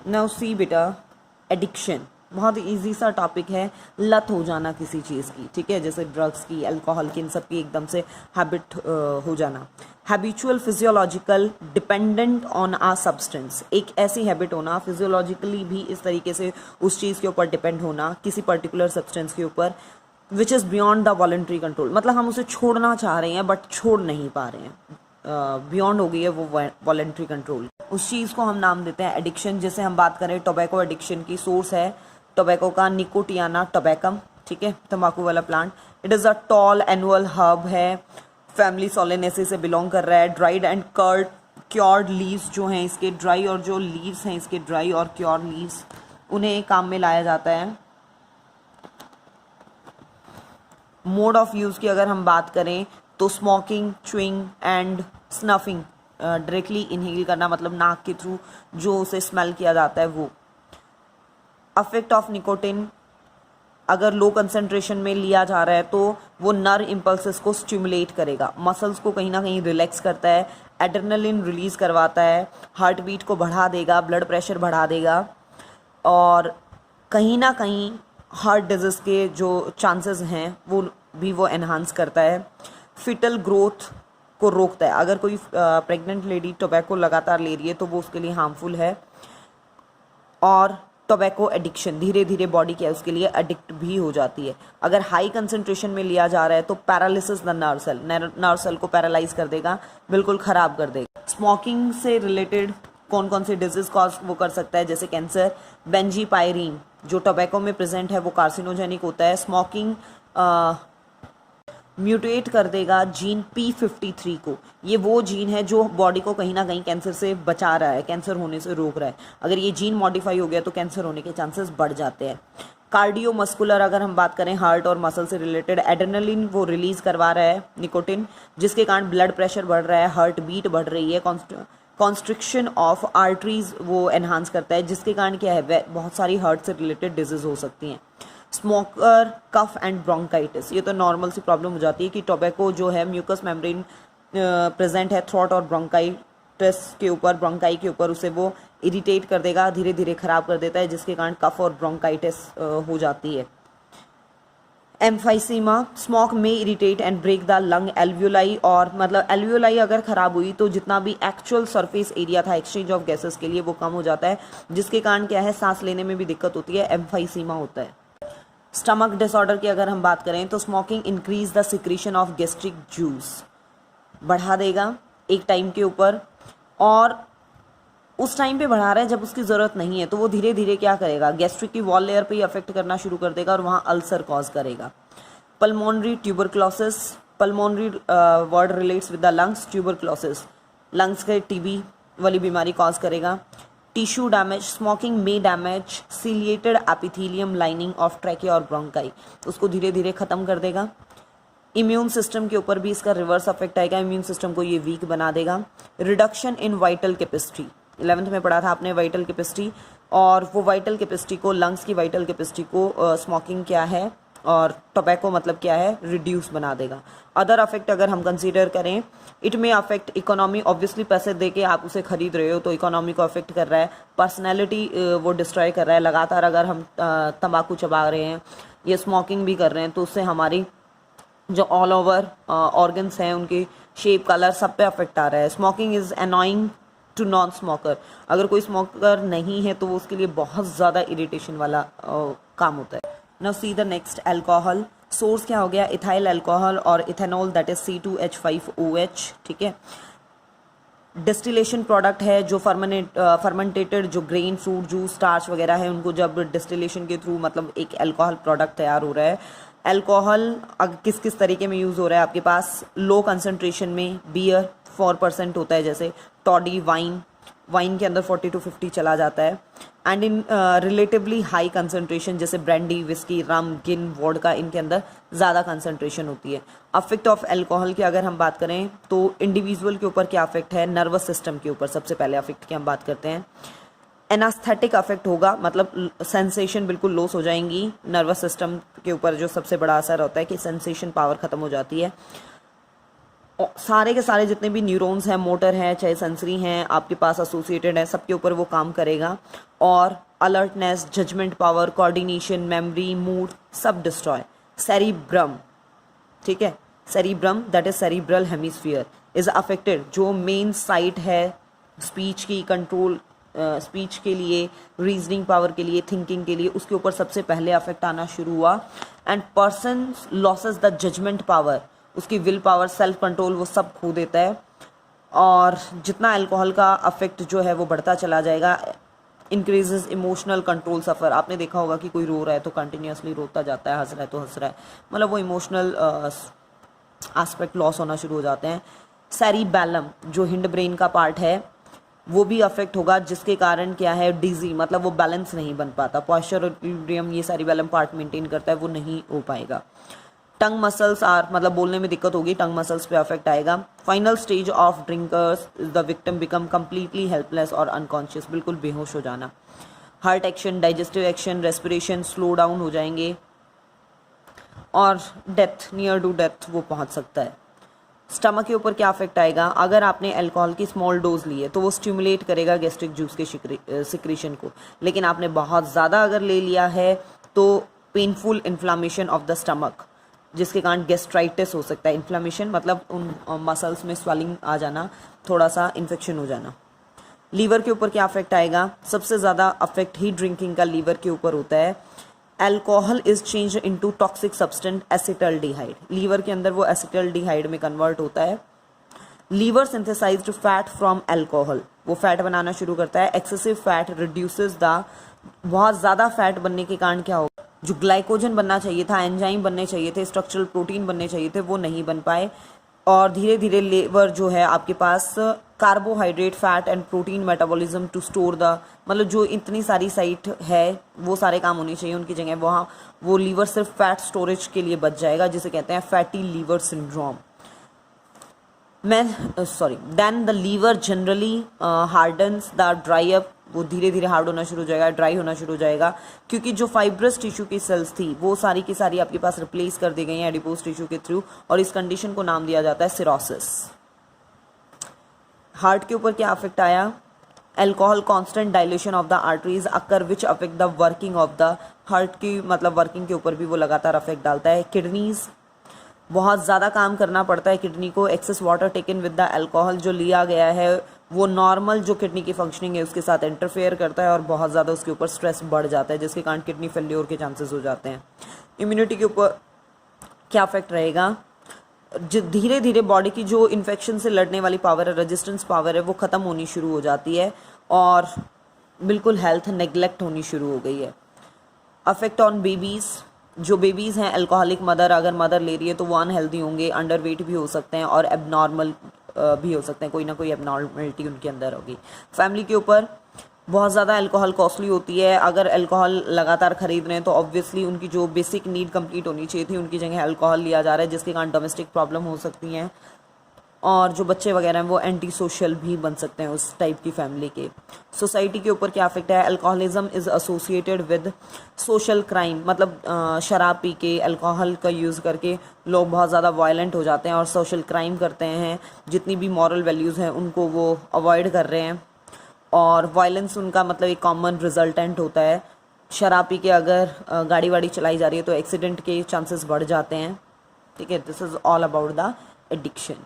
Now see बेटा, addiction बहुत easy सा टॉपिक है, लत हो जाना किसी चीज़ की, ठीक है, जैसे ड्रग्स की, अल्कोहल की, इन सब की एकदम से हैबिट हो जाना। Habitual physiological dependent on a substance, एक ऐसी हैबिट होना, फिजियोलॉजिकली भी इस तरीके से उस चीज़ के ऊपर डिपेंड होना, किसी पर्टिकुलर सब्सटेंस के ऊपर, which is beyond the voluntary control, मतलब हम उसे छोड़ना चाह रहे हैं बट छोड़ नहीं पा रहे हैं, बियॉन्ड हो गई है वो वॉलंटरी कंट्रोल, उस चीज़ को हम नाम देते हैं एडिक्शन। जैसे हम बात करें टोबैको एडिक्शन की, सोर्स है टोबैको का निकोटियाना टोबैकम, ठीक है, तंबाकू वाला plant. It is a tall annual herb है, फैमिली सोलेनेसी से बिलोंग कर रहा है। ड्राइड एंड क्योर्ड लीव्स जो हैं इसके, ड्राई और जो लीव्स हैं इसके, ड्राई और क्योर लीव्स, उन्हें काम में लाया जाता है। मोड ऑफ यूज़ की अगर हम बात करें तो smoking, chewing and snuffing, directly inhale करना, मतलब नाक के थ्रू जो उसे स्मेल किया जाता है वो। अफेक्ट ऑफ निकोटिन, अगर लो कंसंट्रेशन में लिया जा रहा है तो वो नर्व इम्पल्सेस को स्टिमुलेट करेगा, मसल्स को कहीं ना कहीं रिलैक्स करता है, एड्रेनलिन रिलीज करवाता है, हार्ट बीट को बढ़ा देगा, ब्लड प्रेशर बढ़ा देगा, और कहीं ना कहीं हार्ट डिजीज़ के जो चांसेस हैं वो भी वो एनहांस करता है। फिटल ग्रोथ को रोकता है, अगर कोई प्रेग्नेंट लेडी टोबैको लगातार ले रही है तो वो उसके लिए हार्मफुल है। और टोबैको एडिक्शन धीरे धीरे बॉडी क्या है उसके लिए एडिक्ट भी हो जाती है। अगर हाई कंसंट्रेशन में लिया जा रहा है तो पैरालिसिस द नर्व सेल को पैरालाइज कर देगा, बिल्कुल ख़राब कर देगा। स्मोकिंग से रिलेटेड कौन कौन से डिजीज कॉज वो कर सकता है, जैसे कैंसर। बेंजीपायरिन जो टोबैको में प्रेजेंट है वो कार्सिनोजेनिक होता है। स्मोकिंग म्यूटेट कर देगा जीन P53 को, ये वो जीन है जो बॉडी को कहीं ना कहीं कैंसर से बचा रहा है, कैंसर होने से रोक रहा है। अगर ये जीन मॉडिफाई हो गया तो कैंसर होने के चांसेस बढ़ जाते हैं। कार्डियोमस्कुलर अगर हम बात करें, हार्ट और मसल से रिलेटेड, एड्रेनलिन वो रिलीज करवा रहा है निकोटिन, जिसके कारण ब्लड प्रेशर बढ़ रहा है, हार्ट बीट बढ़ रही है। कॉन्स्ट्रिक्शन ऑफ आर्टरीज वो एनहांस करता है, जिसके कारण क्या है बहुत सारी हार्ट से रिलेटेड डिजीज हो सकती हैं। स्मोकर कफ एंड ब्रोंकाइटिस, ये तो नॉर्मल सी प्रॉब्लम हो जाती है कि टोबैको जो है म्यूकस मेम्ब्रेन प्रेजेंट है थ्रोट और ब्रोंकाइटिस के ऊपर, ब्रोंकाई के ऊपर, उसे वो इरिटेट कर देगा, धीरे धीरे खराब कर देता है, जिसके कारण कफ और ब्रोंकाइटिस हो जाती है। एम्फाइसीमा, स्मोक में irritate and break the lung alveoli, और मतलब एल्वियोलाई अगर खराब हुई तो जितना भी एक्चुअल सरफेस एरिया था एक्सचेंज ऑफ गैसेस के लिए वो कम हो जाता है, जिसके कारण क्या है सांस लेने में भी दिक्कत होती है, एम्फाइसीमा होता है। स्टमक डिसऑर्डर की अगर हम बात करें तो smoking increase the secretion of gastric juice, बढ़ा देगा एक टाइम के ऊपर, और उस टाइम पे बढ़ा रहा है जब उसकी ज़रूरत नहीं है तो वो धीरे धीरे क्या करेगा, गैस्ट्रिक की वॉल लेयर पे ही अफेक्ट करना शुरू कर देगा और वहाँ अल्सर कॉज करेगा। Pulmonary tuberculosis, pulmonary word relates with the lungs, tuberculosis lungs के टीबी वाली बीमारी कॉज करेगा। टिश्यू डैमेज, स्मोकिंग में damage ciliated epithelium lining of trachea और ब्रोंकाई, उसको धीरे धीरे ख़त्म कर देगा। इम्यून सिस्टम के ऊपर भी इसका रिवर्स अफेक्ट आएगा, इम्यून सिस्टम को ये वीक बना देगा। Reduction in vital capacity, 11th में पढ़ा था आपने वाइटल कैपेसिटी, और वो वाइटल कैपेसिटी को, लंग्स की वाइटल कैपेसिटी को स्मोकिंग क्या है और टोबैको मतलब क्या है, रिड्यूस बना देगा। अदर अफेक्ट अगर हम कंसीडर करें, इट में अफेक्ट इकोनॉमी, ऑब्वियसली पैसे दे के आप उसे खरीद रहे हो तो इकोनॉमी को अफेक्ट कर रहा है। पर्सनैलिटी वो डिस्ट्रॉय कर रहा है, लगातार अगर हम तंबाकू चबा रहे हैं या स्मोकिंग भी कर रहे हैं तो उससे हमारी जो ऑल ओवर ऑर्गन्स हैं उनकी शेप, कलर, सब पे अफेक्ट आ रहा है। Smoking is annoying to non smoker, अगर कोई स्मोकर नहीं है तो वो उसके लिए बहुत ज़्यादा इरिटेशन वाला काम होता है। Now see the next, alcohol. Source क्या हो गया, इथाइल अल्कोहल और इथेनॉल, दैट इज C2H5OH, ठीक है। डिस्टिलेशन प्रोडक्ट है जो फर्मेंटेटेड जो ग्रेन, फ्रूट जूस, स्टार्च वगैरह है उनको जब डिस्टिलेशन के थ्रू मतलब एक अल्कोहल प्रोडक्ट तैयार हो रहा है। अल्कोहल किस किस तरीके में यूज़ हो रहा है आपके पास, लो कंसंट्रेशन में बियर 4% होता है, जैसे टॉडी वाइन के अंदर 40 to 50 चला जाता है, and in relatively high concentration जैसे ब्रांडी, विस्की, रम, गिन, वोडका, इनके अंदर ज़्यादा कंसंट्रेशन होती है। अफेक्ट ऑफ अल्कोहल की अगर हम बात करें तो इंडिविजुअल के ऊपर क्या अफेक्ट है, नर्वस सिस्टम के ऊपर सबसे पहले अफेक्ट की हम बात करते हैं। एनास्थेटिक अफेक्ट होगा, मतलब सेंसेशन बिल्कुल लॉस हो जाएंगी, नर्वस सिस्टम के ऊपर जो सबसे बड़ा असर होता है कि सेंसेशन पावर ख़त्म हो जाती है। सारे के सारे जितने भी न्यूरॉन्स हैं, मोटर हैं, चाहे सेंसरी हैं, आपके पास एसोसिएटेड है, सबके ऊपर वो काम करेगा। और alertness, judgement power, coordination, memory, mood सब डिस्ट्रॉय। सेरिब्रम, ठीक है, cerebrum that is cerebral hemisphere is affected, जो मेन साइट है स्पीच की, कंट्रोल स्पीच के लिए, रीजनिंग पावर के लिए, थिंकिंग के लिए, उसके ऊपर सबसे पहले अफेक्ट आना शुरू हुआ। And person loses the judgement power, उसकी विल पावर, सेल्फ कंट्रोल, वो सब खो देता है। और जितना अल्कोहल का अफेक्ट जो है वो बढ़ता चला जाएगा, इंक्रीजेज इमोशनल कंट्रोल सफ़र। आपने देखा होगा कि कोई रो रहा है तो कंटिन्यूसली रोता जाता है, हंस रहा है तो हंस रहा है, मतलब वो इमोशनल एस्पेक्ट लॉस होना शुरू हो जाते हैं। सेरिबैलम जो हिंड ब्रेन का पार्ट है वो भी अफेक्ट होगा, जिसके कारण क्या है, डिजी, मतलब वो बैलेंस नहीं बन पाता। पॉस्चर और इक्विलिब्रियम ये सेरिबैलम पार्ट मेंटेन करता है, वो नहीं हो पाएगा। टंग मसल्स आर, मतलब बोलने में दिक्कत होगी, टंग मसल्स पे अफेक्ट आएगा। Final stage of drinkers the victim become completely helpless और अनकॉन्शियस, बिल्कुल बेहोश हो जाना। Heart action, digestive action, respiration slow down हो जाएंगे और डेथ, नियर टू डेथ वो पहुंच सकता है। स्टमक के ऊपर क्या अफेक्ट आएगा, अगर आपने अल्कोहल की स्मॉल डोज ली है तो वो स्टिमुलेट करेगा गैस्ट्रिक जूस के सिक्रीशन को, लेकिन आपने बहुत ज़्यादा अगर ले लिया है तो painful inflammation of the stomach, जिसके कारण गैस्ट्राइटिस हो सकता है। इन्फ्लामेशन मतलब उन मसल्स में स्वेलिंग आ जाना, थोड़ा सा इन्फेक्शन हो जाना। लीवर के ऊपर क्या अफेक्ट आएगा, सबसे ज़्यादा अफेक्ट ही ड्रिंकिंग का लीवर के ऊपर होता है। Alcohol is change into toxic substance acetaldehyde, liver के अंदर वो एसिटल्डिहाइड में कन्वर्ट होता है। Liver synthesized fat from alcohol, वो फैट बनाना शुरू करता है। एक्सेसिव फैट रिड्यूसेस द, बहुत ज़्यादा फैट बनने के कारण क्या होगा, जो ग्लाइकोजन बनना चाहिए था, एंजाइम बनने चाहिए थे, स्ट्रक्चरल प्रोटीन बनने चाहिए थे, वो नहीं बन पाए। और धीरे धीरे लीवर जो है आपके पास carbohydrate, fat and protein metabolism to store the, मतलब जो इतनी सारी साइट है वो सारे काम होनी चाहिए उनकी जगह, वहाँ वो लीवर सिर्फ फैट स्टोरेज के लिए बच जाएगा, जिसे कहते हैं fatty liver syndrome. Then the liver generally hardens the dry up, वो धीरे धीरे हार्ड होना शुरू हो जाएगा, ड्राई होना शुरू हो जाएगा, क्योंकि जो फाइब्रस टिश्यू की सेल्स थी वो सारी की सारी आपके पास रिप्लेस कर दी गई हैं एडिपोज टिश्यू के थ्रू, और इस कंडीशन को नाम दिया जाता है सिरोसिस। हार्ट के ऊपर क्या अफेक्ट आया, alcohol constant dilation of the arteries occur which affect the working of the heart की, मतलब वर्किंग के ऊपर भी वो लगातार अफेक्ट डालता है। किडनीज, बहुत ज़्यादा काम करना पड़ता है किडनी को। Excess water taken with the alcohol जो लिया गया है वो नॉर्मल जो किडनी की फंक्शनिंग है उसके साथ इंटरफेयर करता है और बहुत ज़्यादा उसके ऊपर स्ट्रेस बढ़ जाता है, जिसके कारण किडनी फेल्योर के चांसेस हो जाते हैं। इम्यूनिटी के ऊपर क्या अफेक्ट रहेगा, धीरे धीरे बॉडी की जो इन्फेक्शन से लड़ने वाली पावर है, रेजिस्टेंस पावर है, वो ख़त्म होनी शुरू हो जाती है और बिल्कुल हेल्थ नेग्लेक्ट होनी शुरू हो गई है। अफेक्ट ऑन बेबीज़, जो बेबीज़ हैं अल्कोहलिक मदर, अगर मदर ले रही है तो वो अनहेल्दी होंगे, अंडर वेट भी हो सकते हैं और एबनॉर्मल भी हो सकते हैं, कोई ना कोई एबनॉर्मलिटी उनके अंदर होगी। फैमिली के ऊपर बहुत ज़्यादा अल्कोहल कॉस्टली होती है, अगर अल्कोहल लगातार खरीद रहे हैं तो ऑब्वियसली उनकी जो बेसिक नीड कंप्लीट होनी चाहिए थी उनकी जगह अल्कोहल लिया जा रहा है, जिसके कारण डोमेस्टिक प्रॉब्लम हो सकती हैं और जो बच्चे वगैरह हैं वो एंटी सोशल भी बन सकते हैं उस टाइप की फैमिली के। सोसाइटी के ऊपर क्या अफेक्ट है, alcoholism is associated with social crime, मतलब शराब पी के अल्कोहल का यूज़ करके लोग बहुत ज़्यादा वायलेंट हो जाते हैं और सोशल क्राइम करते हैं, जितनी भी मॉरल वैल्यूज़ हैं उनको वो अवॉइड कर रहे हैं और वायलेंस उनका मतलब एक कॉमन रिजल्टेंट होता है। शराब पी के अगर गाड़ी वाड़ी चलाई जा रही है तो एक्सीडेंट के चांसेस बढ़ जाते हैं। ठीक है, this is all about the addiction.